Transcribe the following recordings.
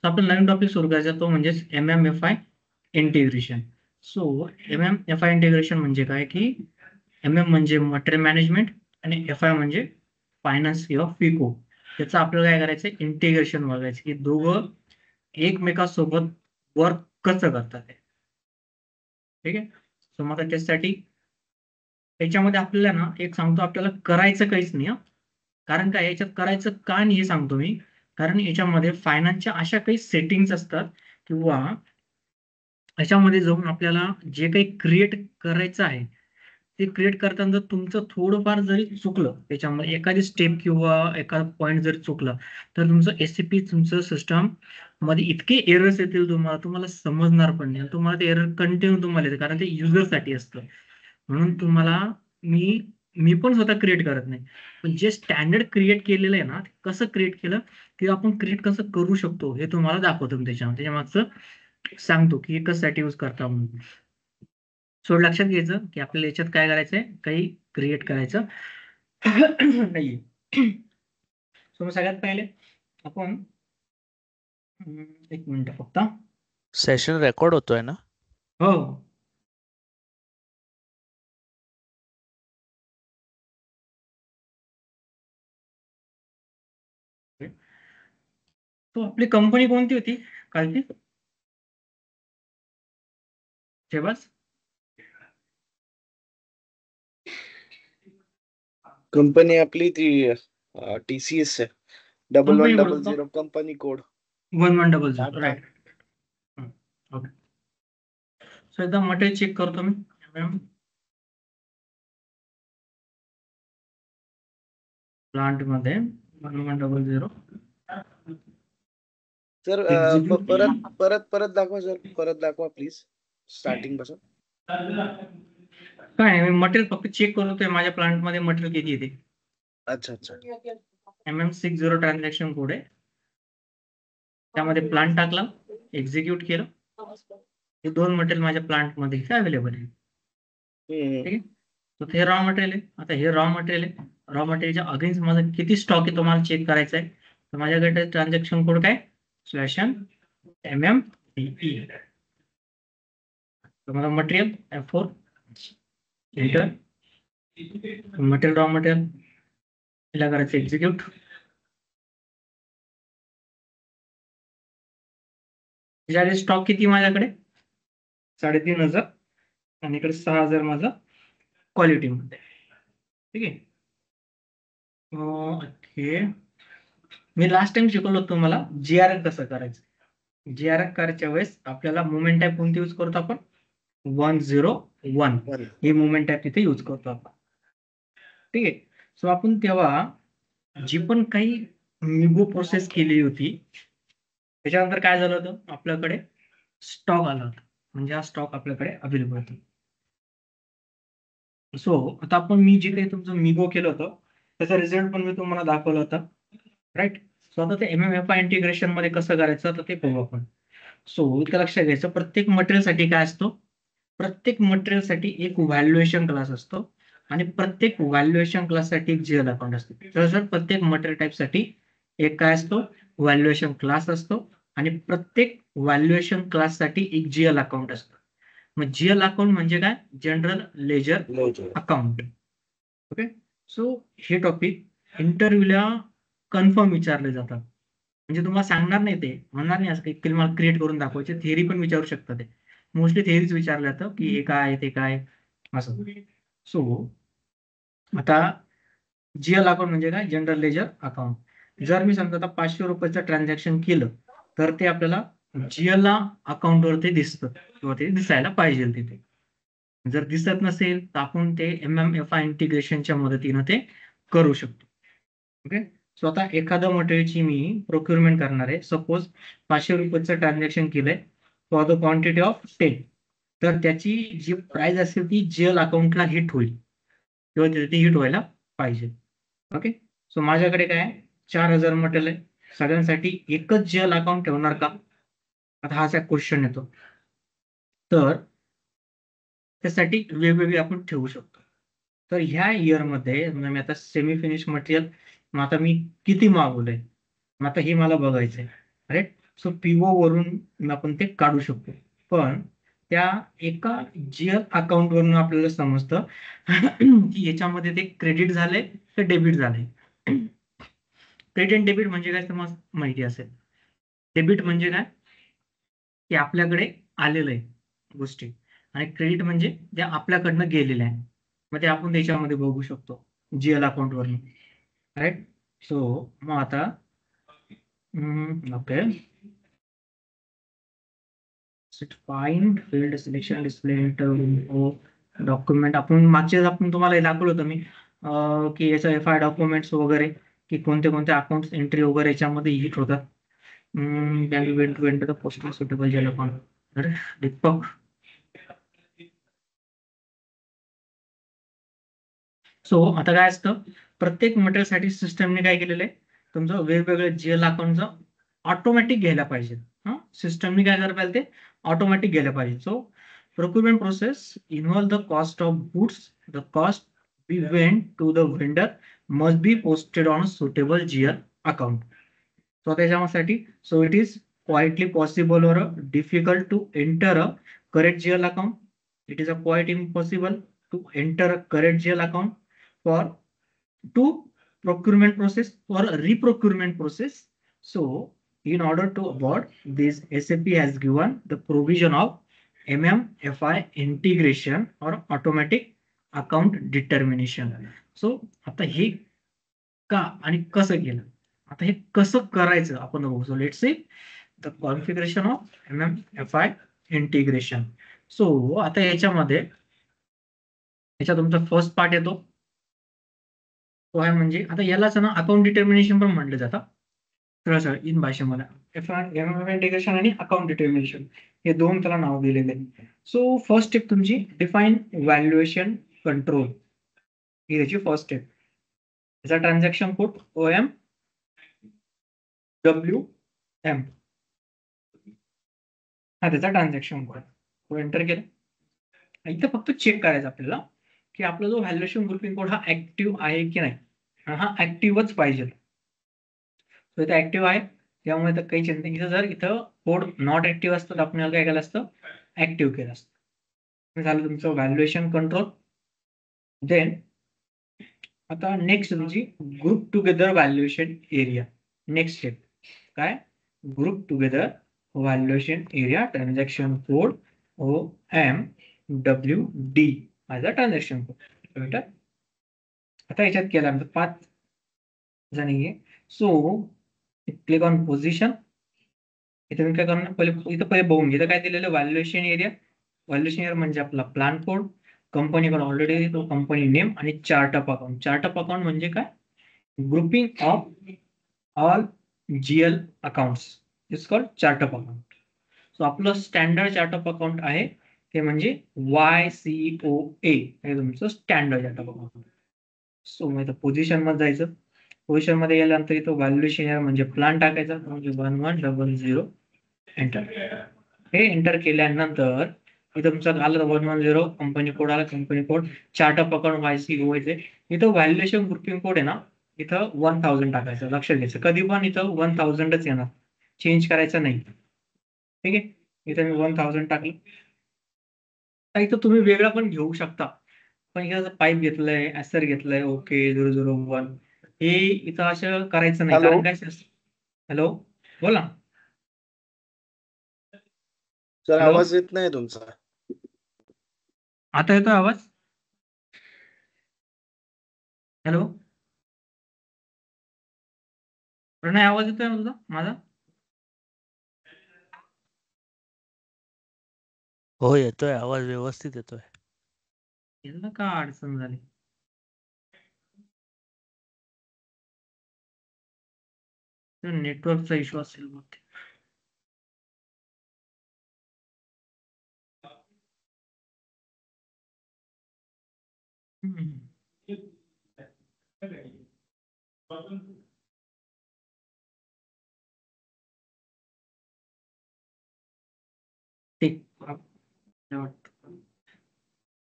तर आपण नवीन टॉपिक सुरू करायचा तो म्हणजे MMFI integration. So MMFI integration म्हणजे काय की MM म्हणजे मटेरियल मॅनेजमेंट आणि FI म्हणजे फायनान्स किंवा फिको. त्याचं आपल्याला काय करायचं इंटिग्रेशन बघायचं की दोघं एकमेकांसोबत वर्क कसं करतात ते. ठीक आहे. सो मग त्याच्यासाठी त्याच्यामध्ये आपल्याला ना एक सांगतो आपल्याला करायचं काहीच नाही. कारण काय याच्यात करायचं का नाही हे सांगतो मी. कारण याच्यामध्ये फायनान्सच्या अशा काही सेटिंग्स असतात किंवा याच्यामध्ये जाऊन आपल्याला जे काही क्रिएट करायचं आहे ते क्रिएट करताना जर तुमचं थोडंफार जरी चुकलं त्याच्यामध्ये एखादी स्टेप किंवा एखादा पॉईंट जरी चुकला तर तुमचं एससीपी तुमचं सिस्टम मध्ये इतके एरर्स येतील तुम्हाला समजणार पण नाही. तुम्हाला ते एरर कंटिन्यू तुम्हाला येते कारण ते युजरसाठी असतं. म्हणून तुम्हाला मी मी पण स्वतः क्रिएट करत नाही. पण जे स्टँडर्ड क्रिएट केलेलं आहे ना ते कसं क्रिएट केलं किंवा आपण क्रिएट कसं करू शकतो हे तुम्हाला दाखवतो मी त्याच्या मागचं सांगतो की हे कशासाठी यूज करता म्हणून. सो लक्षात घ्यायचं की आपल्याला याच्यात काय करायचंय काही क्रिएट करायचं नाहीये. सो मग सगळ्यात पहिले आपण एक मिनिट फक्त. सेशन रेकॉर्ड होतोय ना? हो. तो आपली कंपनी कोणती होती कालची जेव्हाच कंपनी आपली ती TCS आहे. Company code 1100 company code 1100 right. Okay. So एकदा मटेरियल चेक करतो मी. प्लांट मध्ये 1100 सर परत दाखवा सर, परत दाखवा प्लीज स्टार्टिंग पासून. काय नाही मटेरियल फक्त चेक करतोय माझ्या प्लांट मध्ये मटेरियल किती येते. अच्छा अच्छा. MM60 ट्रान्झॅक्शन कोड आहे. त्यामध्ये प्लांट टाकला एक्झिक्यूट केलं. हे दोन मटेरियल माझ्या प्लांट मध्ये अवेलेबल आहे. ठीक आहे. तर हे रॉ मटेरियल आहे. आता हे रॉ मटेरियल आहे. रॉ मटेरियलच्या अगेन्स्ट माझा किती स्टॉक आहे तुम्हाला चेक करायचा आहे. तर माझ्याकडे ट्रान्झॅक्शन कोड काय /MMDE. तुम्हाला material F4 enter material raw material तिला करायचं एक्झिक्यूट. त्याच्याकडे स्टॉक किती माझ्याकडे 3500 आणि इकडे 6000 माझा क्वालिटी मध्ये. ठीक आहे. ओके. मी लास्ट टाइम शिकवलं होतं तुम्हाला GRF कसं करायचं. GRF करायच्या वेळेस आपल्याला मुवमेंट टाईप कोणती यूज करतो आपण 101 ही मुवमेंट टाईप तिथे यूज करतो आपण. ठीक आहे. सो आपण तेव्हा जी पण काही मिगो प्रोसेस केली होती त्याच्यानंतर काय झालं होतं आपल्याकडे स्टॉक आला होता. म्हणजे हा स्टॉक आपल्याकडे अवेलेबल होता. सो आता आपण मी जे काही तुमचं मिगो केलं होतं त्याचा रिझल्ट पण मी तुम्हाला दाखवला होता. राईट. सो आता ते MMFI इंटिग्रेशन मध्ये कसं करायचं तर ते पाहू आपण. सो इथं लक्षात घ्यायचं प्रत्येक मटेरियलसाठी काय असतो प्रत्येक मटेरियलसाठी एक व्हॅल्युएशन क्लास असतो आणि प्रत्येक व्हॅल्युएशन क्लाससाठी एक GL अकाउंट असतो. तर प्रत्येक मटेरियल टाईपसाठी एक काय असतो व्हॅल्युएशन क्लास असतो आणि प्रत्येक व्हॅल्युएशन क्लाससाठी एक GL अकाउंट असतो. मग GL अकाउंट म्हणजे काय general ledger account. Okay. So हे टॉपिक इंटरव्ह्यूला कन्फर्म विचारले जातात. म्हणजे तुम्हाला सांगणार नाही ते म्हणणार नाही असं काही मला क्रिएट करून दाखवायचे. थेअरी पण विचारू शकतात ते. मोस्टली थेअरीच विचारलं जातं की हे काय ते काय असं. सो आता GL अकाउंट म्हणजे काय जनरल लेजर अकाउंट. जर मी समजा आता 500 रुपयाचं ट्रान्झॅक्शन केलं तर ते आपल्याला GL अकाउंट वरती दिसतं किंवा ते दिसायला पाहिजे तिथे. जर दिसत नसेल तर आपण ते MMFI इंटिग्रेशनच्या मदतीनं ते करू शकतो. ओके. सो आता एखाद्या मटेरियलची मी प्रोक्युरमेंट करणार आहे. सपोज 500 रुपयाचं ट्रान्झॅक्शन केलंय फॉर द क्वांटिटी ऑफ 10. तर त्याची जी प्राइस असेल ती GL अकाउंटला हिट होईल किंवा तिथे हिट व्हायला पाहिजे. ओके. सो माझ्याकडे काय 4000 मटेरियल आहे. सगळ्यांसाठी एकच GL अकाउंट ठेवणार का आता हा क्वेश्चन येतो. तर त्यासाठी वेगवेगळे आपण ठेवू शकतो. तर ह्या इयरमध्ये मी आता सेमी फिनिश मटेरियल मग आता मी किती मागवलंय मग आता हे मला बघायचंय. राईट. सो पीओ वरून आपण ते काढू शकतो. पण त्या एका जीएल अकाउंट वरून आपल्याला समजतं की याच्यामध्ये ते क्रेडिट झाले तर डेबिट झाले. क्रेडिट अँड डेबिट म्हणजे काय समज माहिती असेल. डेबिट म्हणजे काय की आपल्याकडे आलेलं आहे गोष्टी, आणि क्रेडिट म्हणजे त्या आपल्याकडनं गेलेल्या आहे. मग ते आपण त्याच्यामध्ये बघू शकतो जीएल अकाउंट वरून. राईट. सो मग आता okay, find field selection display interview document. आपण तुम्हाला हे दाखवलं होतं मी की याचं एफ-आय डॉक्युमेंट्स वगैरे, की कोणते कोणते अकाउंट्स एंट्री वगैरे याच्यामध्ये हिट होतात. पोस्टल सुटेबल जेल अकाउंट. दीपक, सो आता काय असतं, प्रत्येक मटेरियलसाठी सिस्टमने काय केलेलं आहे, तुमचं वेगवेगळं जीएल अकाउंटचं ऑटोमॅटिक घ्यायला पाहिजे. सिस्टमने काय करायला पाहिजे, ते ऑटोमॅटिक घ्यायला पाहिजे. So procurement process involve the cost of goods. The cost we went to the vendor must be posted on a suitable GL account. So त्याच्यासाठी so it is quietly possible or difficult to enter a correct GL account. It is a quite impossible to enter a correct GL account for to procurement process or reprocurement process. So in order to avoid this, SAP has given the provision of MMFI integration or automatic account determination. So आता हे का आणि कसं केलं, आता हे कसं करायचं आपण बघू. So let's see the configuration of MMFI integration. So आता याच्यामध्ये तुमचा फर्स्ट पार्ट येतो, तो आहे म्हणजे आता यालाच ना अकाउंट डिटर्मिनेशन पण म्हटलं जातं सरळ इन भाषेमध्ये. MMFI इंटिग्रेशन आणि अकाउंट डिटर्मिनेशन हे दोन त्याला नाव दिलेले आहे. सो फर्स्ट स्टेप तुमची डिफाईन व्हॅल्युएशन कंट्रोल, ही त्याची फर्स्ट स्टेप. त्याचा ट्रान्झॅक्शन कोड OM WM, हा त्याचा ट्रान्झॅक्शन कोड. तो एंटर केला. इथं फक्त चेक करायचं आपल्याला की आपला जो व्हॅल्युएशन ग्रुपिंग कोड हा ऍक्टिव्ह आहे की नाही. हा ऍक्टिव्हच पाहिजे. तो इथं ऍक्टिव्ह आहे, त्यामुळे तर काही चिंता नाही. इथं जर इथं कोड नॉट ऍक्टिव्ह असतं तर आपल्याला काय केलं असतं, ऍक्टिव्ह केलं असतं. झालं तुमचं व्हॅल्युएशन कंट्रोल. देन आता नेक्स्ट तुमची group together valuation area. Next step काय, group together valuation area transaction code OMWD माझा ट्रान्झॅक्शन कोड. आता याच्यात केल्यानंतर 5 जणी. So click on position. इथे मी काय करणार, पहिले बघून घे काय दिलेलं व्हॅल्युएशन एरिया. व्हॅल्युएशन एरिया म्हणजे आपला plan code, company code already तो कंपनी नेम, आणि chart of account. Chart of account म्हणजे काय, grouping of all GL accounts is called chart of account. So आपलं स्टँडर्ड चार्ट ऑफ अकाउंट आहे ते म्हणजे YCOA हे तुमचं standard chart of account. So मग पोझिशन मध्ये जायचं. पोझिशन मध्ये गेल्यानंतर इथं व्हॅल्युएशन म्हणजे प्लॅन टाकायचा, म्हणजे 1100 एंटर. हे एंटर केल्यानंतर इथं तुमचं आलं 110 कंपनी कोड आला, company code chart of account YCOA चे. इथं व्हॅल्युएशन ग्रुपिंग कोड आहे ना, इथं 1000 टाकायचं. लक्षात घ्यायचं कधी पण इथं 1000च येणार, चेंज करायचं नाही. ठीक आहे, इथं मी 1000 टाकलं. इथं तुम्ही वेगळा पण घेऊ शकता, पण इथं पाईप घेतलंय, ऍसर घेतलंय, ओके 001 हे इथं असं करायचं नाही. हॅलो कारण काय, हॅलो बोला. सर, हॅलो, आवाज येत नाही तुमचा. आता येतोय आवाज? हॅलो प्रणय, आवाज येतोय ना तुझा माझा? हो येतोय आवाज, व्यवस्थित येतोय. यांना का अडचण झाली? नेटवर्कचा इश्यू असेल बहुतेक. हम्म. ठीक.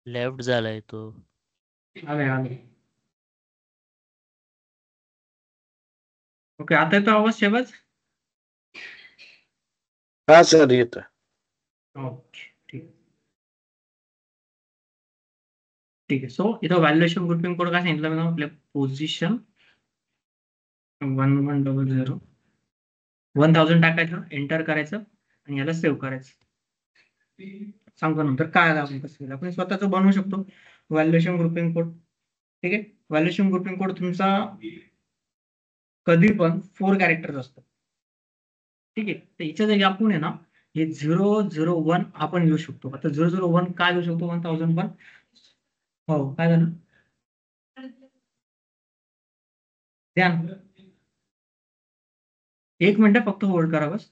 लेफ्ट झालाय तो. आले. ओके, आता येतो आवाज शेवच? हा सर येतोय. ओके, ठीक आहे. सो इथं व्हॅल्युएशन ग्रुपिंग कोड काय सांगितलं मी आपल्या पोझिशन 1100 1000 टाकायचं, एंटर करायचं आणि याला सेव्ह करायचं. सांगतो नंतर काय आपण कसं केलं. आपण स्वतःच बनवू शकतो व्हॅल्युएशन ग्रुपिंग कोड. ठीक आहे. व्हॅल्युएशन ग्रुपिंग कोड तुमचा कधी पण 4 कॅरेक्टर असतो. ठीक आहे. तर याच्या जागी आपण आहे ना हे 001 आपण घेऊ शकतो. आता 001 काय घेऊ शकतो 1001? हो, काय झालं? ध्यान, 1 मिनिट फक्त होल्ड करा बस.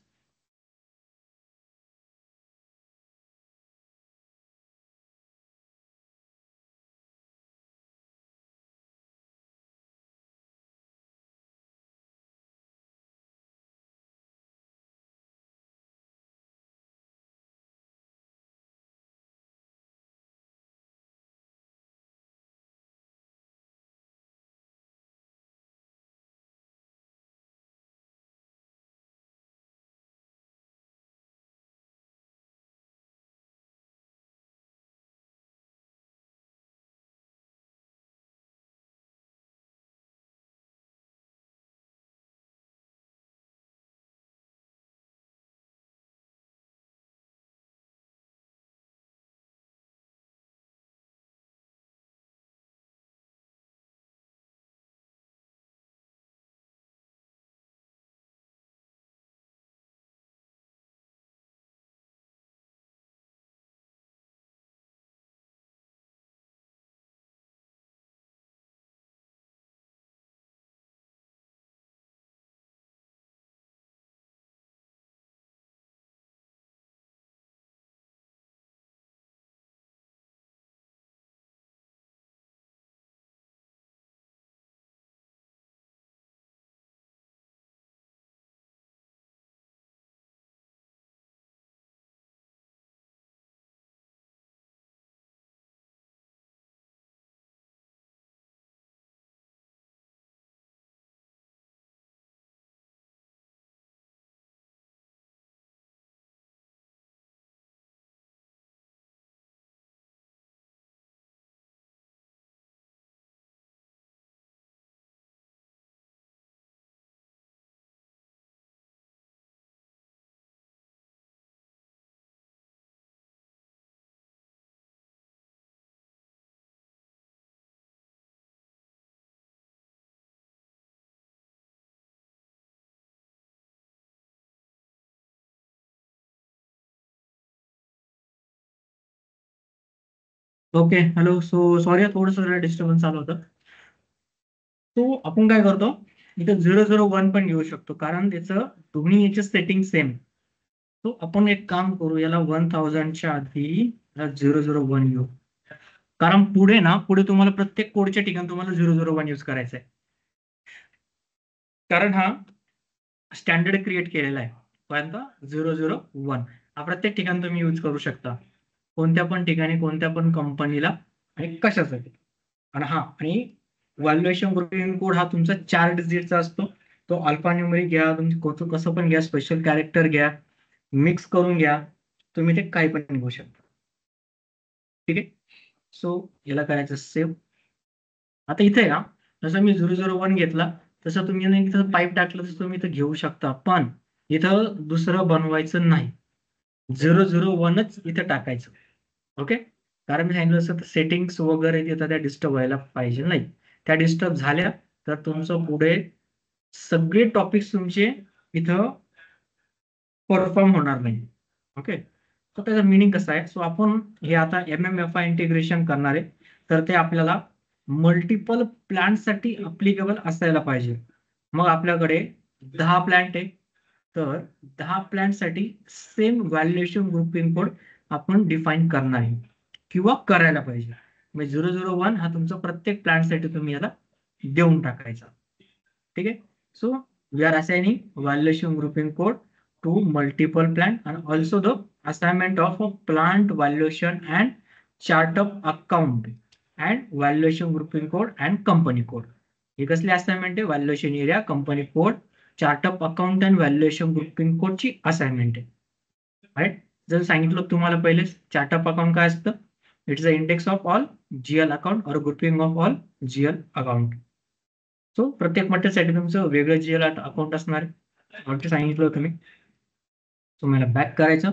Okay, hello. सॉरी, थोडंसं डिस्टर्बन्स आलं होतं. तो आपण काय करतो इथं 001 पण घेऊ शकतो कारण त्याचं दोन्ही याचे सेटिंग सेम. तो आपण एक काम करू, याला 1000च्या आधी 001 घेऊ. कारण पुढे तुम्हाला प्रत्येक कोडच्या ठिकाणी तुम्हाला 001 यूज करायचा आहे. कारण हा स्टँडर्ड क्रिएट केलेला आहे. कोणता 001 हा प्रत्येक ठिकाणी तुम्ही यूज करू शकता. कोणत्या पण ठिकाणी, कोणत्या पण कंपनीला आणि कशासाठी. आणि व्हॅल्युएशन ग्रुपिंग कोड हा तुमचा 4 डिजिटचा असतो. तो अल्फान्यूमेरिक घ्या, तुम्ही कसं पण घ्या, स्पेशल कॅरेक्टर घ्या, मिक्स करून घ्या, तुम्ही ते काही पण घेऊ शकता. ठीक आहे. सो याला करायचं सेव्ह. आता इथे या जसं मी 001 घेतला तसं तुम्ही ना इथं पाईप टाकलं तसं तुम्ही इथं घेऊ शकता. पण इथं दुसरं बनवायचं नाही. 001च इथं टाकायचं. ओके. कारण मी सांगितलं असं सेटिंग्स वगैरे तिथं त्या डिस्टर्ब व्हायला पाहिजे नाही. त्या डिस्टर्ब झाल्या तर तुमचं पुढे सगळे टॉपिक्स तुमचे इथं परफॉर्म होणार नाही. ओके. तर त्याचं मिनिंग कसं आहे. सो आपण हे आता MMFI इंटिग्रेशन करणार आहे तर ते आपल्याला मल्टिपल प्लांटसाठी अप्लिकेबल असायला पाहिजे. मग आपल्याकडे 10 प्लांट आहे तर 10 प्लांटसाठी सेम व्हॅल्युएशन ग्रुपिंग कोड आपण डिफाईन करणार आहे किंवा करायला पाहिजे. म्हणजे 001 हा तुमचा प्रत्येक प्लांटसाठी तुम्ही याला देऊन टाकायचा. ठीक आहे. So we are assigning valuation grouping code to multiple plant and also the assignment of a plant valuation and chart of account and valuation grouping code and company code. हे कसली असाइनमेंट आहे? Valuation area, company code, chart of account and valuation grouping कोडची assignment आहे. Right. जर सांगितलं तुम्हाला पहिले chart of account काय असतं, it's the index of all GL account और grouping of all GL account. So प्रत्येक मटेरियलसाठी तुमचं वेगळं जीएल अकाउंट असणार आहे. सांगितलं होतं मी. तुम्हाला बॅक करायचं.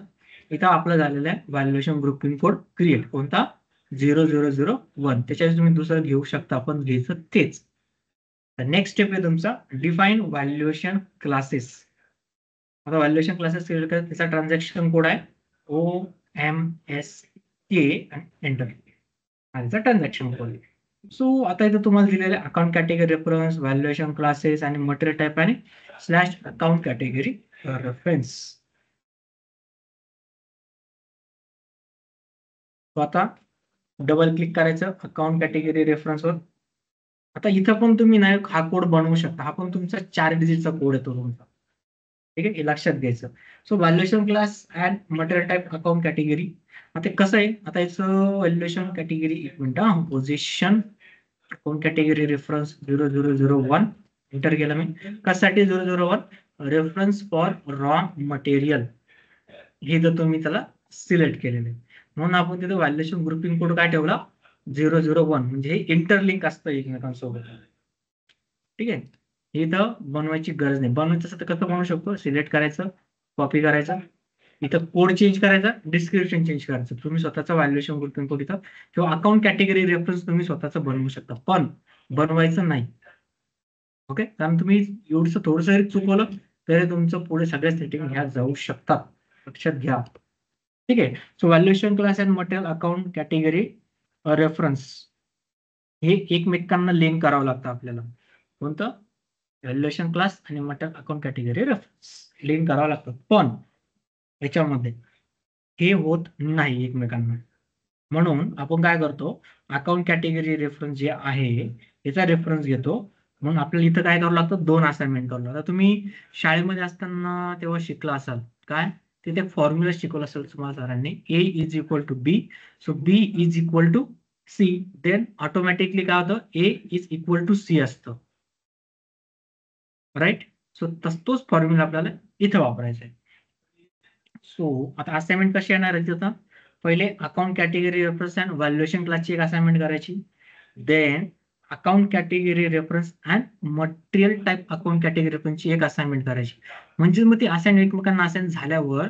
इथं आपलं झालेलं आहे व्हॅल्युएशन ग्रुपिंग कोड क्रिएट. कोणता? 0001. त्याच्यात तुम्ही दुसरं घेऊ शकता, पण घ्यायचं तेच. नेक्स्ट स्टेप आहे तुमचा डिफाईन व्हॅल्युएशन क्लासेस. आता व्हॅल्युएशन क्लासेस क्रिएट करा. त्याचा ट्रान्झॅक्शन कोड आहे OMSK एंटर. त्याचा ट्रान्झॅक्शन कोड. सो आता इथं तुम्हाला दिलेले account category reference, valuation classes आणि मटेरियल टाईप आणि स्लॅश अकाउंट कॅटेगरी रेफरन्स. आता डबल क्लिक करायचं अकाउंट कॅटेगरी रेफरन्सवर. आता इथं पण तुम्ही नाही हा कोड बनवू शकता. हा पण तुमचा 4 डिजिटचा कोड येतो तुमचा. ठीक आहे, हे लक्षात घ्यायचं. So valuation class and material type account category. आता कसं आहे, आता याचं valuation category 1 minute. Position account category reference 0001 enter केलं मी. कशासाठी 001? Reference for raw material. हे जर तुम्ही त्याला सिलेक्ट केलेलं आहे म्हणून आपण तिथे व्हॅल्युएशन ग्रुपिंग कोड काय ठेवला 001. म्हणजे हे इंटरलिंक असतं एकमेकांसोबत. ठीक आहे, हे इथं बनवायची गरज नाही. बनवायचं असेल तर कसं बनवू शकतो, सिलेक्ट करायचं, कॉपी करायचं, इथं कोड चेंज करायचा, डिस्क्रिप्शन चेंज करायचं. तुम्ही स्वतःचा व्हॅल्युएशन ग्रुपिंग कोड इथं किंवा अकाउंट कॅटेगरी रेफरन्स तुम्ही स्वतःचं बनवू शकता, पण बनवायचं नाही. ओके, कारण तुम्ही एवढंसं थोडंसं जरी चुकवलं तरी तुमचं पुढे सगळ्या सेटिंग ह्या जाऊ शकतात. लक्षात घ्या. ठीक आहे. So valuation class and material account category reference हे एकमेकांना लिंक करावं लागतं आपल्याला. कोणतं? व्हॅल्युएशन क्लास आणि material account category reference link करावं लागतं, पण याच्यामध्ये हे होत नाही एकमेकांना. म्हणून आपण काय करतो, अकाउंट कॅटेगरी रेफरन्स जे आहे याचा रेफरन्स घेतो. म्हणून आपल्याला इथं काय करावं लागतं, 2 असाइनमेंट करावं लागतं. तुम्ही शाळेमध्ये असताना तेव्हा शिकला असाल काय, तिथे फॉर्म्युला शिकवला असेल तुम्हाला सरांनी, A is equal to B. So B is equal to C. Then automatically काय होतं, A is equal to C असतं. राईट. सो तोच फॉर्म्युला आपल्याला इथं वापरायचा आहे. सो आता असाइनमेंट कशी येणार आहे तिथं, पहिले account category reference and valuation क्लासची एक असाइनमेंट करायची. Then account category reference and material type account category रेफरन्सची एक असाइनमेंट करायची. म्हणजे मग ती असाइन एकमेकांना असाइन झाल्यावर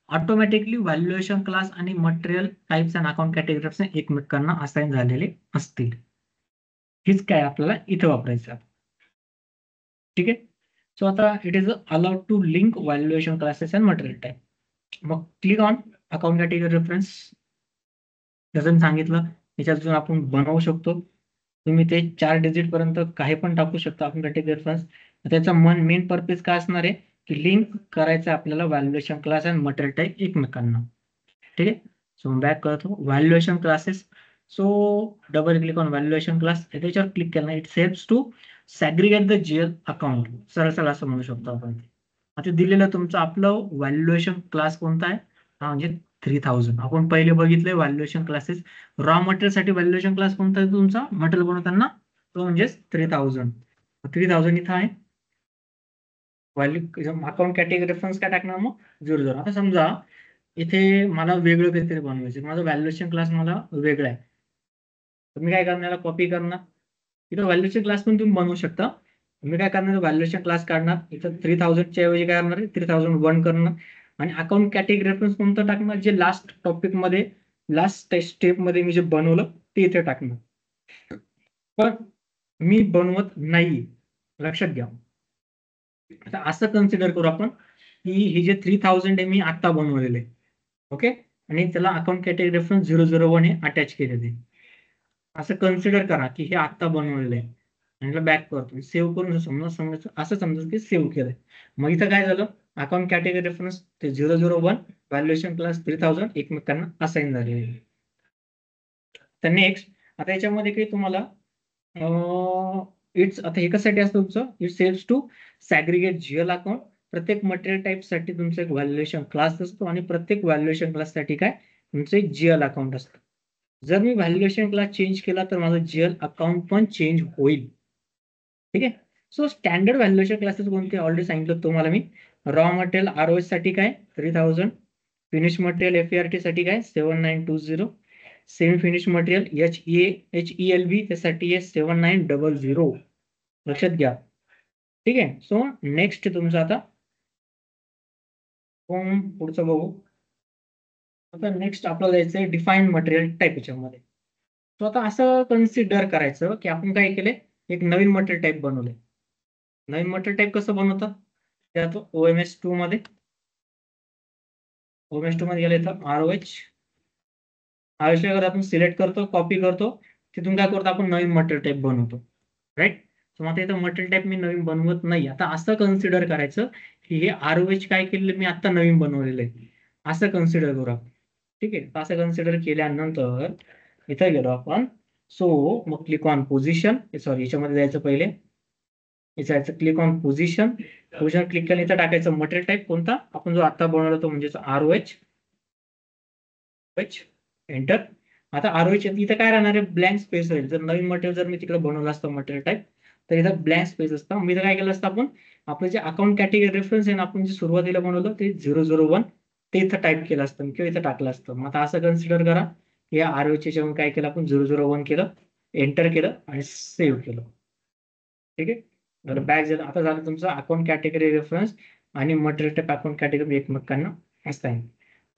ऑटोमॅटिकली व्हॅल्युएशन क्लास आणि material types and account category reference एकमेकांना असाइन झालेले असतील. हेच काय आपल्याला इथं वापरायचं. ठीक आहे. सो आता it is allowed to link valuation classes and material type. मग click on account category reference. जसं मी सांगितलं याच्यातून आपण बनवू शकतो. तुम्ही ते 4 डिजिट पर्यंत काही पण टाकू शकता अकाउंट कॅटेगरी रेफरन्स. त्याचा मेन पर्पज काय असणार आहे की लिंक करायचं आपल्याला valuation class and material type एकमेकांना. ठीक आहे. सो बॅक करतो valuation classes. So double click on valuation class. त्याच्यावर क्लिक केलं it helps to segregate the GL account. सरळ सरळ असं म्हणू शकतो आपण. आता दिलेलं तुमचं आपलं व्हॅल्युएशन क्लास कोणता आहे, हा म्हणजे 3000. आपण पहिले बघितले व्हॅल्युएशन क्लासेस. रॉ मटेरियल साठी व्हॅल्युएशन क्लास कोणता आहे तुमचा मटेरियल बनवताना, तो म्हणजे 3000. 3000 इथं आहे. व्हॅल्यू अकाउंट कॅटेगरी रेफरन्स काय टाकणार मग 00. आता समजा इथे मला वेगळं काहीतरी बनवायचं, माझा व्हॅल्युएशन क्लास मला वेगळा आहे, तर मी काय करणार, कॉपी करणार. इथं व्हॅल्युएशन क्लास पण तुम्ही बनवू शकता. मी काय करणार, व्हॅल्युएशन क्लास काढणार, इथं 3000 च्या ऐवजी काय करणार 3001 करणार आणि अकाउंट कॅटेगरी रेफरन्स कोणतं टाकणार, जे लास्ट टॉपिक मध्ये लास्ट स्टेप मध्ये मी जे बनवलं ते इथे टाकणार. पण मी बनवत नाही, लक्षात घ्या. आता असं कन्सिडर करू आपण की हे जे 3000 आहे मी आता बनवलेले. ओके, आणि त्याला अकाउंट कॅटेगरी रेफरन्स 001 हे अटॅच केलेले. असं कन्सिडर करा की हे आता बनवलेलं आहे आणि बॅक करतो, सेव्ह करून समजायचं असं समजायचं की सेव्ह केलंय. मग इथं काय झालं, अकाउंट कॅटेगरी रेफरन्स ते 001, व्हॅल्युएशन क्लास 3000 एकमेकांना असाइन झालेले. तर नेक्स्ट आता याच्यामध्ये काही तुम्हाला इट्स आता हे कशासाठी असतं तुमचं, it sells to segregate GL account. प्रत्येक मटेरियल टाईप साठी तुमचं एक व्हॅल्युएशन क्लास असतो आणि प्रत्येक व्हॅल्युएशन क्लास साठी काय तुमचं एक जीएल अकाउंट असतं. जर मी व्हॅल्युएशन क्लास चेंज केला तर माझं जीएल अकाउंट पण चेंज होईल. ठीक आहे. सो स्टँडर्ड व्हॅल्युएशन क्लासेस कोणते ऑलरेडी सांगितलं तुम्हाला मी. रॉ मटेरियल आरओएस साठी काय 3000, फिनिश मटेरियल FERT साठी काय 7920, सेमी फिनिश मटेरियल HELB त्यासाठी आहे 7900. लक्षात घ्या. ठीक आहे. सो नेक्स्ट तुमचं आता पुढचं बघू. आता नेक्स्ट आपल्याला जायचंय डिफाईन्ड मटेरियल टाईप याच्यामध्ये. सो आता असं कन्सिडर करायचं की आपण काय केलंय, एक नवीन मटेरियल टाईप बनवलंय. नवीन मटेरियल टाईप कसं बनवतं, त्यात OMS2 मध्ये गेलं इथं ROH आपण सिलेक्ट करतो, कॉपी करतो, तिथून काय करतो आपण नवीन मटेरियल टाईप बनवतो. राईट. सो आता इथं मटेरियल टाईप मी नवीन बनवत नाही. आता असं कन्सिडर करायचं की हे ROH काय केलेलं मी आता नवीन बनवलेलं आहे, असं कन्सिडर करू आपण. ठीक आहे. असं कन्सिडर केल्यानंतर इथं गेलो आपण. सो मग क्लिक ऑन पोझिशन, सॉरी याच्यामध्ये जायचं पहिले, याचं क्लिक ऑन पोझिशन क्लिक केलं, इथं टाकायचं मटेरियल टाईप कोणता आपण जो आता बनवला तो म्हणजे ROH. एंटर. आता ROH इथं काय राहणार आहे, ब्लँक स्पेस राहील. जर नवीन मटेरियल जर मी तिकडे बनवलं असतं मटेरियल टाईप, तर इथं ब्लँक स्पेस असतं. मी इथं काय केलं असतं, आपण आपलं जे अकाउंट कॅटेगरी रेफरन्स आहे ना, आपण जे सुरुवातीला बनवलं ते 001 ते इथं टाईप केलं असतं किंवा इथं टाकलं असतं. मग आता असं कन्सिडर करा की या ROH च्या काय केलं आपण 001 केलं, एंटर केलं आणि सेव्ह केलं. ठीक आहे. झालं बॅक झालं. आता झालं तुमचं अकाउंट कॅटेगरी रेफरन्स आणि मटेरियल टाईप अकाउंट कॅटेगरी एकमेकांना असाइन.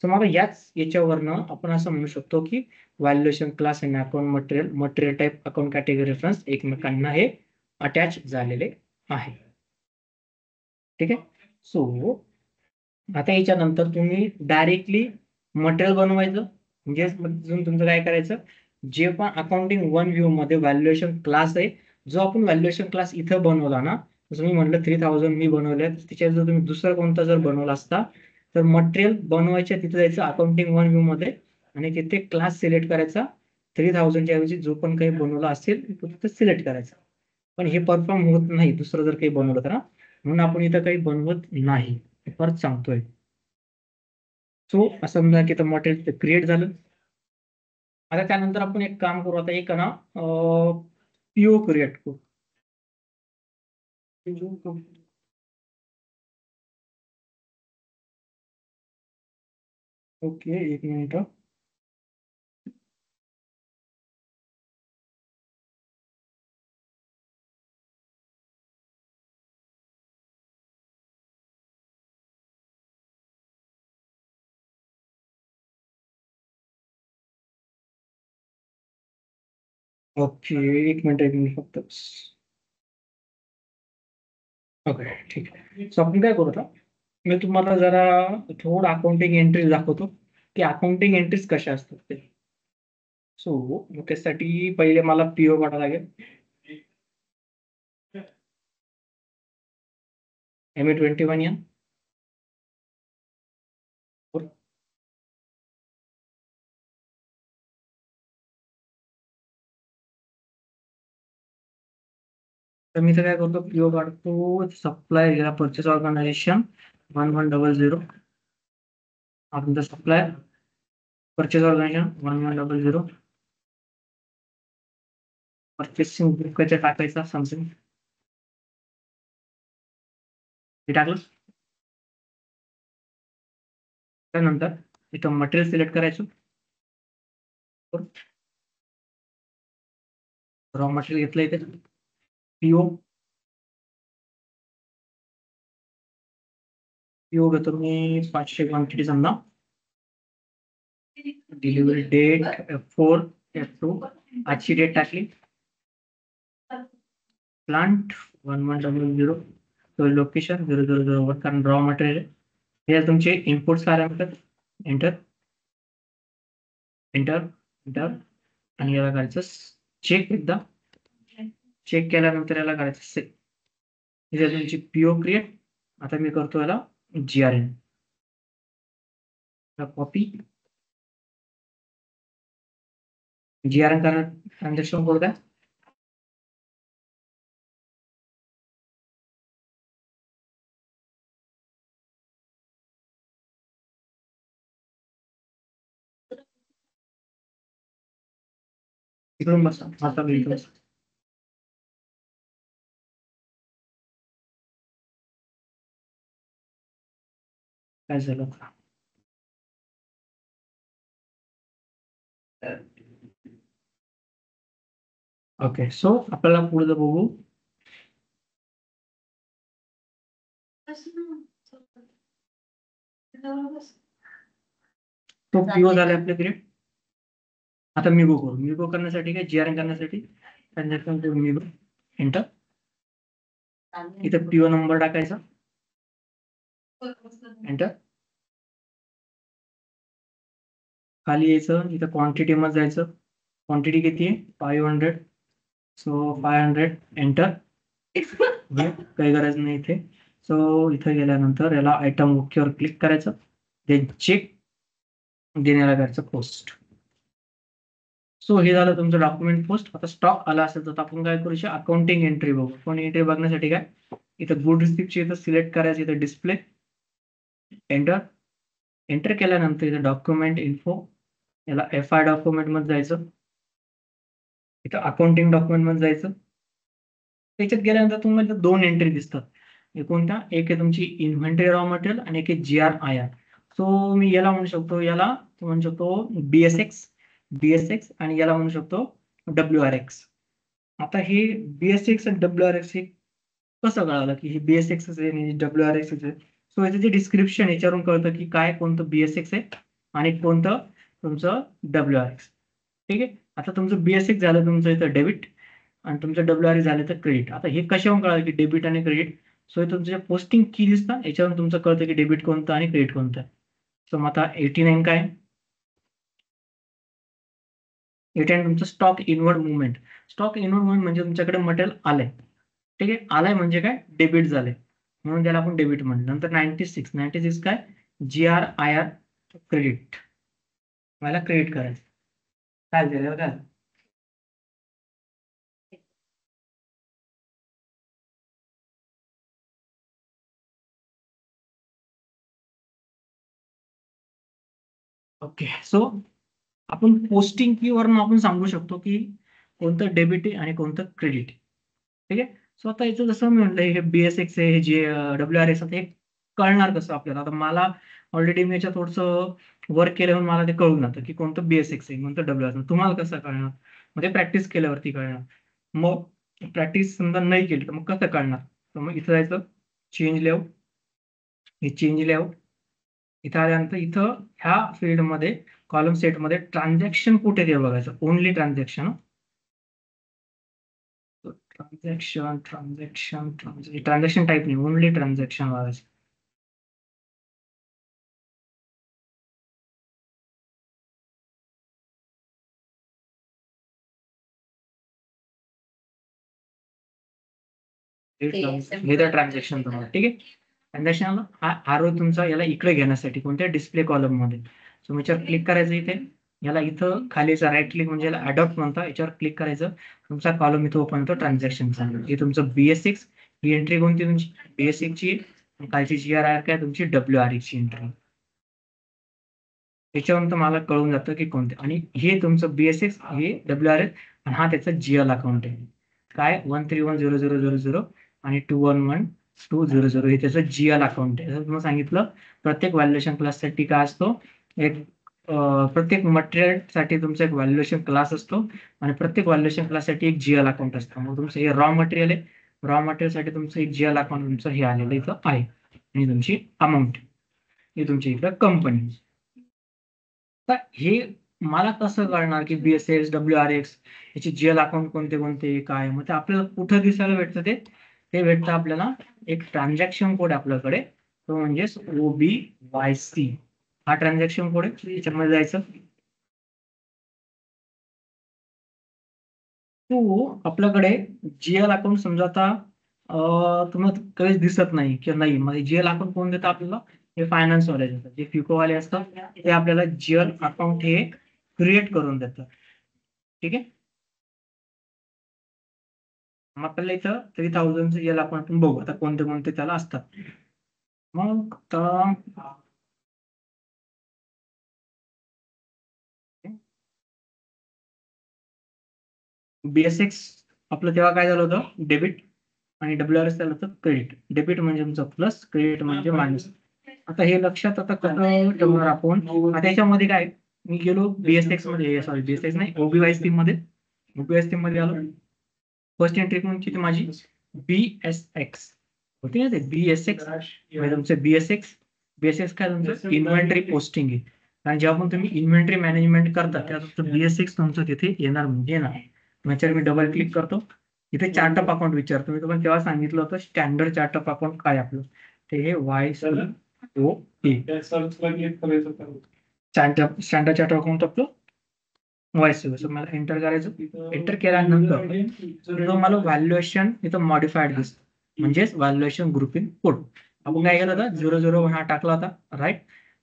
तर मग याच याच्यावरनं आपण असं म्हणू शकतो की व्हॅल्युएशन क्लास आणि account material type account category reference एकमेकांना हे अटॅच झालेले आहे. ठीक आहे. सो आता याच्यानंतर तुम्ही डायरेक्टली मटेरियल बनवायचं, म्हणजे तुमचं काय करायचं, जे पण अकाउंटिंग 1 व्ह्यू मध्ये व्हॅल्युएशन क्लास आहे, जो आपण व्हॅल्युएशन क्लास इथं बनवला ना, जसं मी म्हटलं 3000 मी बनवले, त्याच्यात जर तुम्ही दुसरा कोणता जर बनवला असता, तर मटेरियल बनवायच्या तिथे जायचं अकाउंटिंग 1 व्ह्यू मध्ये आणि तिथे क्लास सिलेक्ट करायचा. 3000 च्या ऐवजी जो पण काही बनवला असेल तो तिथे सिलेक्ट करायचा. पण हे परफॉर्म होत नाही दुसरं जर काही बनवलं तर, म्हणून आपण इथं काही बनवत नाही, परत सांगतोय. सो असं समजा की मटेरियल क्रिएट झालं. आता त्यानंतर आपण एक काम करू, आता एक ना PO क्रिएट करू. ओके, एक मिनिट. ओके, एक मिनिट फक्त. ओके, ठीक आहे. सो आपण काय करू आता, मी तुम्हाला जरा थोडं अकाउंटिंग एंट्रीज दाखवतो की अकाउंटिंग एंट्रीज कशा असतात ते. सो त्यासाठी पहिले मला PO काढावं लागेल. MA21 या. तर मी तर काय करतो, PO काढतो. सप्लाय घ्या, परचेस ऑर्गनायझेशन 1100. आपण तर सप्लाय परचेस ऑर्गनायझेशन 1100. परचेसिंग बुकच्या टाकायचा समथिंग, हे टाकलं. त्यानंतर इथं मटेरियल सिलेक्ट करायचं. रॉ मटेरियल घेतलं इथे. PO घेतो मी 500 क्वांटिटी समजा. डिलिव्हरी डेट F4 F2, आजची डेट टाकली. प्लांट 1100, लोकेशन 0001 कारण रॉ मटेरियल. हे तुमचे inputs parameter. Enter enter enter आणि याला करायचं चेक. एकदा चेक केल्यानंतर याला करायचं सेव. इथे तुमची PO क्रिएट. आता मी करतो याला GRN कॉपी. GRN कारण ट्रान्झॅक्शन कोड काय, तिकडून बसा आता इकडून बसा. काय झालं, ओके, सो आपल्याला पुढे बघू. तो पीओ झाला आपले क्रिएट. आता मिगो करू. मिगो करण्यासाठी काय जीआरएन करण्यासाठी ट्रान्झॅक्शन मिगो एंटर. इथं पीओ नंबर टाकायचा एंटर. खाली यायचं, इथं क्वांटिटी मध्ये जायचं. क्वांटिटी किती आहे 500. So 500 enter. काही गरज नाही इथे. सो इथे गेल्यानंतर याला आयटम ओकेवर क्लिक करायचं. देन चेक देण्याला करायचं पोस्ट. सो हे झालं तुमचं डॉक्युमेंट पोस्ट. आता स्टॉक आला असेल तर आपण काय करू शकतो, अकाउंटिंग एंट्री बघू. अकाउंटिंग एंट्री बघण्यासाठी काय इथं गुड रिसिप्टची इथं सिलेक्ट करायचं, इथं डिस्प्ले एंटर. एंटर केल्यानंतर इथं डॉक्युमेंट इन्फो याला FI डॉक्युमेंट मध्ये जायचं. इथं अकाउंटिंग डॉक्युमेंट मध्ये जायचं. त्याच्यात गेल्यानंतर तुम्हाला दोन एंट्री दिसतात. कोणत्या, एक आहे तुमची इन्व्हेंटरी रॉ मटेरियल आणि एक आहे GRIR. सो मी याला म्हणू शकतो, याला म्हणू शकतो BSX आणि याला म्हणू शकतो WRX. आता हे BSX आणि WRX हे कसं कळालं की हे BSX आहे आणि WRX आहे. सो याचं जे डिस्क्रिप्शन याच्यावरून कळतं की काय कोणतं BSX आहे आणि कोणतं तुमचं WRX. ठीक आहे. आता तुमचं BSX झालं तुमचं इथं डेबिट आणि तुमचं WRX झालं तर क्रेडिट. आता हे कशावरून कळालं की डेबिट आणि क्रेडिट. सो तुमचं पोस्टिंग की दिसतं याच्यावरून तुमचं कळतं की डेबिट कोणतं आणि क्रेडिट कोणतं. सो मग आता 89 काय 89 तुमचं stock inward movement. Stock inward movement म्हणजे तुमच्याकडे मटेरियल आलंय. ठीक आहे. आलाय म्हणजे काय डेबिट झालंय म्हणून त्याला आपण डेबिट म्हणतो. नंतर 96 काय GRIR क्रेडिट. मला क्रेडिट करायचं काय झालं काय. ओके, सो आपण पोस्टिंग की वरून आपण सांगू शकतो की कोणतं डेबिट आहे आणि कोणतं क्रेडिट. ठीक आहे. सो आता याचं जसं मी म्हटलं हे BSX आहे, हे जे WRX हे कळणार कसं आपल्याला. आता मला ऑलरेडी मी याच्यात थोडंसं वर्क केल्यावर मला ते कळून जातं की कोणतं BSX आहे कोणतं WRX. तुम्हाला कसं कळणार, म्हणजे प्रॅक्टिस केल्यावरती कळणार. मग प्रॅक्टिस समजा नाही केली तर मग कसं कळणार. तर मग इथं जायचं चेंज लेआउट. हे चेंज लेआउट इथं आल्यानंतर इथं ह्या फील्डमध्ये कॉलम सेटमध्ये ट्रान्झॅक्शन कुठे ते बघायचं. Only transaction. ट्रान्झॅक्शन टाईप नाही, ओनली ट्रान्झॅक्शन बघायचं. हे तर ट्रान्झॅक्शन तुम्हाला. ठीक आहे. ट्रान्झॅक्शन हा रो तुमचा याला इकडे घेण्यासाठी कोणत्या डिस्प्ले कॉलम मध्ये. सो याच्यावर क्लिक करायचं. इथे याला इथं खालीचा राईट क्लिक म्हणजे याला अडॉप्ट म्हणता. याच्यावर क्लिक करायचं. तुमचा कॉलम इथं ओपन होतो ट्रान्झॅक्शनचा. हे तुमचं BSX. ही एंट्री कोणती तुमची BSX ची. खालची GRIR काय तुमची WRX ची एंट्री. त्याच्यावरून मला कळून जातं की कोणते. आणि हे तुमचं BSX हे WRX आणि हा त्याचा GL अकाउंट आहे. काय 1310000 आणि 2112000 हे त्याचं GL अकाउंट आहे. जसं तुम्हाला सांगितलं प्रत्येक व्हॅल्युएशन क्लाससाठी काय असतो एक प्रत्येक मटेरियल साठी तुमचा एक व्हॅल्युएशन क्लास असतो आणि प्रत्येक व्हॅल्युएशन क्लाससाठी एक GL अकाउंट असतं. मग तुमचं हे रॉ मटेरियल आहे. रॉ मटेरियल साठी तुमचं एक GL अकाउंट तुमचं हे आलेलं इथं आहे आणि तुमची अमाऊंट ही तुमची इथं कंपनी. तर हे मला कसं कळणार की BSX WRX याचे GL अकाउंट कोणते कोणते काय. मग ते आपल्याला कुठं दिसायला भेटतं ते भेटतं आपल्याला एक ट्रान्झॅक्शन कोड आपल्याकडे. तो म्हणजे OBYC हा ट्रान्झॅक्शन कोड आहे. याच्यामध्ये जायचं. तो आपल्याकडे GL अकाउंट समजा आता तुम्हाला कधीच दिसत नाही किंवा नाही. म्हणजे GL अकाउंट कोण देतं आपल्याला, हे फायनान्स वाले देतात. जे FICO वाले असतात ते आपल्याला GL अकाउंट हे क्रिएट करून देतात. ठीक आहे. मग आपल्याला इथं 3000 GL आपण बघू आता कोणते कोणते त्याला असतात. मग BSX आपलं तेव्हा काय झालं होतं डेबिट आणि WRX झालं होतं क्रेडिट. डेबिट म्हणजे तुमचं प्लस, क्रेडिट म्हणजे मायनस. आता हे लक्षात आता कसं ठेवणार आपण. आता याच्यामध्ये काय मी गेलो बीएसएक्स मध्ये, सॉरी बीएसएक्स नाही, ओबीवाय मध्ये आलो. फर्स्ट एंट्री कोणती माझी बीएसएक्स होती ना, ते बीएसएक्स म्हणजे तुमचं बीएसएक्स काय तुमचं इन्व्हेंटरी पोस्टिंग आहे. आणि जेव्हा पण तुम्ही इन्व्हेंटरी मॅनेजमेंट करता तेव्हा तुमचं बीएसएक्स तुमचं तिथे येणार म्हणजे येणार. याच्यावर मी डबल क्लिक करतो. इथे चार्ट ऑफ अकाउंट विचारतो. मी तुम्हाला तेव्हा सांगितलं होतं स्टँडर्ड चार्ट ऑफ अकाउंट काय आपलं, ते हे YCOA standard chart of account आपलं YCOA. मला एंटर करायचं. एंटर केल्यानंतर इथं मला व्हॅल्युएशन इथं मॉडिफाईड दिसतं, म्हणजेच व्हॅल्युएशन ग्रुपिंग कोड. आपण काय केलं होतं 001 हा टाकला होता, राईट.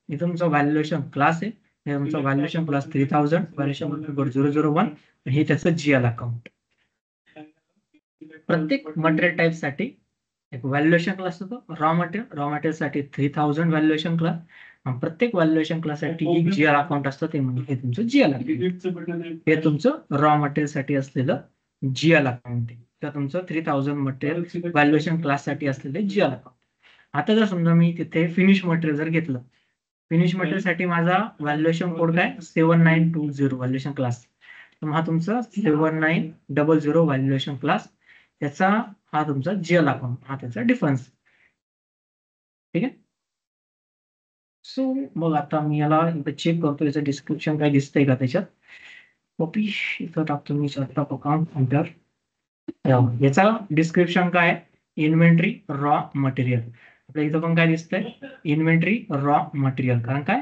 इथं तुमचा व्हॅल्युएशन क्लास आहे, हे तुमचा valuation class 3000, valuation grouping code 001, हे त्याचं जीएल अकाउंट. प्रत्येक मटेरियल टाईप साठी एक व्हॅल्युएशन क्लास होतो. रॉ मटेरियल साठी 3000 व्हॅल्युएशन क्लास. प्रत्येक व्हॅल्युएशन क्लास साठी एक जीएल अकाउंट असतं, ते म्हणजे हे तुमचं जीएल अकाउंट. हे तुमचं रॉ मटेरियल साठी असलेलं जीएल अकाउंट आहे. तर तुमचं 3000 मटेरियल व्हॅल्युएशन क्लास साठी असलेलं जीएल अकाउंट. आता जर समजा मी तिथे फिनिश मटेरियल जर घेतलं, फिनिश मटेरियल साठी माझा व्हॅल्युएशन कोड काय 7920 व्हॅल्युएशन क्लास. हा तुमचा 7900 व्हॅल्युएशन क्लास, त्याचा हा तुमचा जीएल अकाउंट, हा त्याचा डिफरन्स. ठीक आहे. सो मग आता मी याला चेक करतो, याचं डिस्क्रिप्शन काय दिसतंय का त्याच्यात. कॉपी इथं टाकतो मी चार्ट ऑफ अकाउंट एंटर. याचा डिस्क्रिप्शन काय, इन्व्हेंटरी रॉ मटेरियल. आपल्या इथं पण काय दिसतंय, इन्व्हेंटरी रॉ मटेरियल. कारण काय,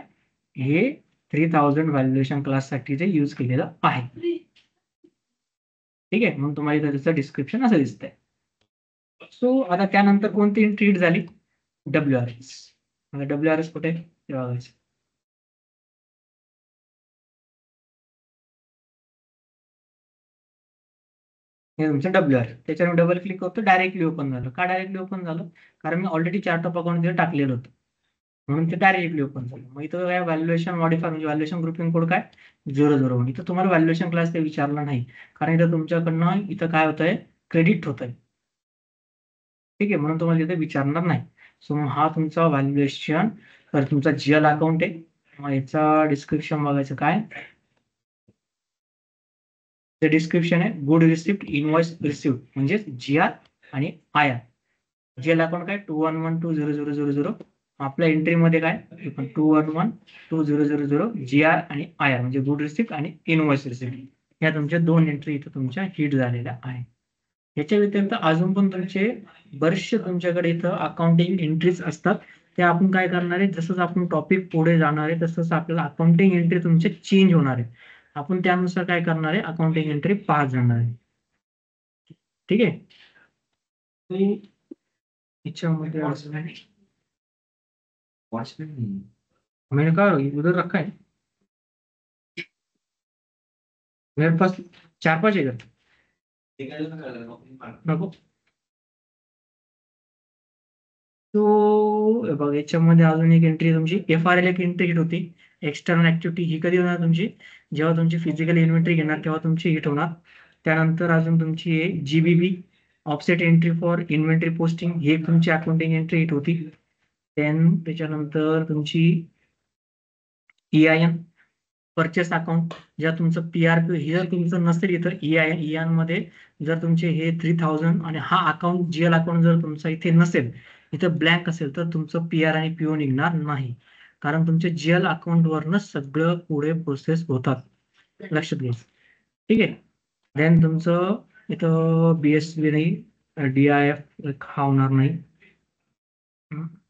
हे 3000 व्हॅल्युएशन क्लास साठी जे यूज केलेलं आहे. ठीक आहे, म्हणून तुम्हाला इथं त्याचं डिस्क्रिप्शन असं दिसतंय. सो आता त्यानंतर कोणती एंट्री झाली, WRS. WRS कुठे बघायचं. हे तुमचं WRS. त्याच्यावर डबल क्लिक करतो, डायरेक्टली ओपन झालं. का डायरेक्टली ओपन झालं, कारण मी ऑलरेडी चार्ट ऑफ अकाउंट तिथे टाकलेलं होतं, म्हणून ते डायरेक्टली ओपन झालं. मग इथं काय व्हॅल्युएशन मॉडिफाय म्हणजे व्हॅल्युएशन ग्रुपिंग कोड काय 001. इथं तुम्हाला व्हॅल्युएशन क्लास ते विचारला नाही, कारण इथं तुमच्याकडनं इथं काय होतंय, क्रेडिट होतंय. ठीक आहे, म्हणून तुम्हाला इथे विचारणार नाही. सो हा तुमचा व्हॅल्युएशन तर तुमचा जीएल अकाउंट आहे. मग याचा डिस्क्रिप्शन बघायचं काय, ते डिस्क्रिप्शन आहे गुड रिसिप्ट इनवॉइस रिसिप्ट म्हणजे जीआर आणि आयआर. जीएल अकाउंट काय 211200000. आपल्या एंट्री मध्ये काय 2112000 जीआर आणि आयआर म्हणजे गुड रिसिप्ट आणि इनवॉइस रिसिप्ट. या तुमच्या दोन एंट्री इथं तुमच्या हिट झालेल्या आहे. याच्या व्यतिरिक्त अजून पण तुमचे बरेचसे तुमच्याकडे इथं अकाउंटिंग एंट्रीज असतात. ते आपण काय करणार आहे, जसंच आपण टॉपिक पुढे जाणार आहे तसंच आपल्याला अकाउंटिंग एंट्री तुमचे चेंज होणार आहे. आपण त्यानुसार काय करणार आहे, अकाउंटिंग एंट्री पाहत जाणार आहे. ठीक है, मैंने कहा उधर रखा है, मेरे पास 4-5 इधर नको. तो बघ याच्यामध्ये अजून एक एंट्री तुमची FRL एक एंट्री हिट होती. एक्सटर्नल ऍक्टिव्हिटी ही कधी होणार तुमची, जेव्हा तुमची फिजिकल इन्व्हेंटरी घेणार तेव्हा तुमची हिट होणार. त्यानंतर अजून तुमची GBB offset entry for inventory posting ही एक तुमची अकाउंटिंग एंट्री हिट होती. देन त्याच्यानंतर तुमची EIN परचेस अकाउंट, जेव्हा तुमचं PRP हे जर तुमचं नसेल इथं EIN मध्ये जर तुमचे हे 3000 आणि हा अकाउंट जीएल अकाउंट जर तुमचा इथे नसेल, इथं ब्लँक असेल तर तुमचं PR आणि PO निघणार नाही, कारण तुमच्या जीएल अकाउंट वरनं सगळं पुढे प्रोसेस होतात. लक्षात घ्यायचं. ठीक आहे. देन तुमचं इथं BSB नाही, DIF हा होणार नाही.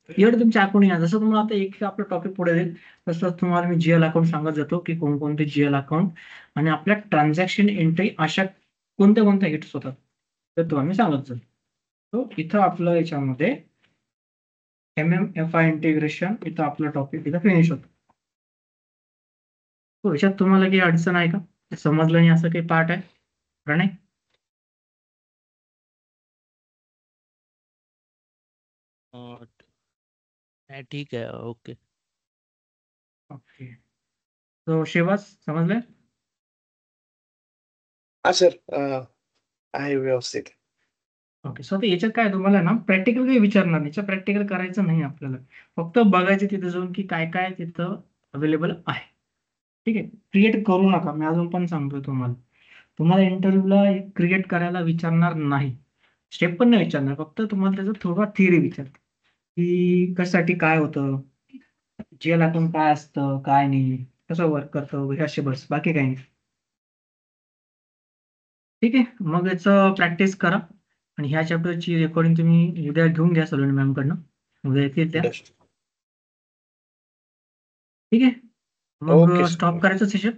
एवढं तुमच्या अकाउंटिंग आहे. जसं तुम्हाला आता एक आपलं टॉपिक पुढे देईल तसं तुम्हाला मी जीएल अकाउंट सांगत जातो की कोणकोणते जीएल अकाउंट आणि आपल्या ट्रान्झॅक्शन एंट्री अशा कोणत्या कोणत्या हिट्स होतात तर तो आम्ही सांगत जातो. तो इथं आपलं याच्यामध्ये MMFI इंटिग्रेशन इथं आपलं टॉपिक इथं फिनिश होतं. तो याच्यात तुम्हाला काही अडचण आहे का, समजलं नाही असं काही पार्ट आहे प्रणय? ठीक आहे, ओके. ओके, तो शिवास समजलं? हा सर, आहे व्यवस्थित. ओके. सो आता याच्यात काय तुम्हाला ना प्रॅक्टिकल काही विचारणार नाही, प्रॅक्टिकल करायचं नाही आपल्याला, फक्त बघायचं तिथे जाऊन की काय काय तिथं अवेलेबल आहे. ठीक आहे. क्रिएट करू नका. मी अजून पण सांगतोय तुम्हाला. तुम्हाला इंटरव्ह्यूला क्रिएट करायला विचारणार नाही. स्टेप पण नाही विचारणार. फक्त तुम्हाला त्याचं थोडा थिअरी विचारते, की कशासाठी काय होतं, जेल अकाउंट काय असतं, काय नाही, कसं वर्क करतं, हे असे बस, बाकी काही नाही. ठीक आहे. मग याचं प्रॅक्टिस करा आणि ह्या चॅप्टरची रेकॉर्डिंग तुम्ही उद्या घेऊन घ्या सलोनी मॅमकडनं. उद्या येतील त्या. Understood. ठीक आहे. मग Okay, sir. स्टॉप करायचं सेशन.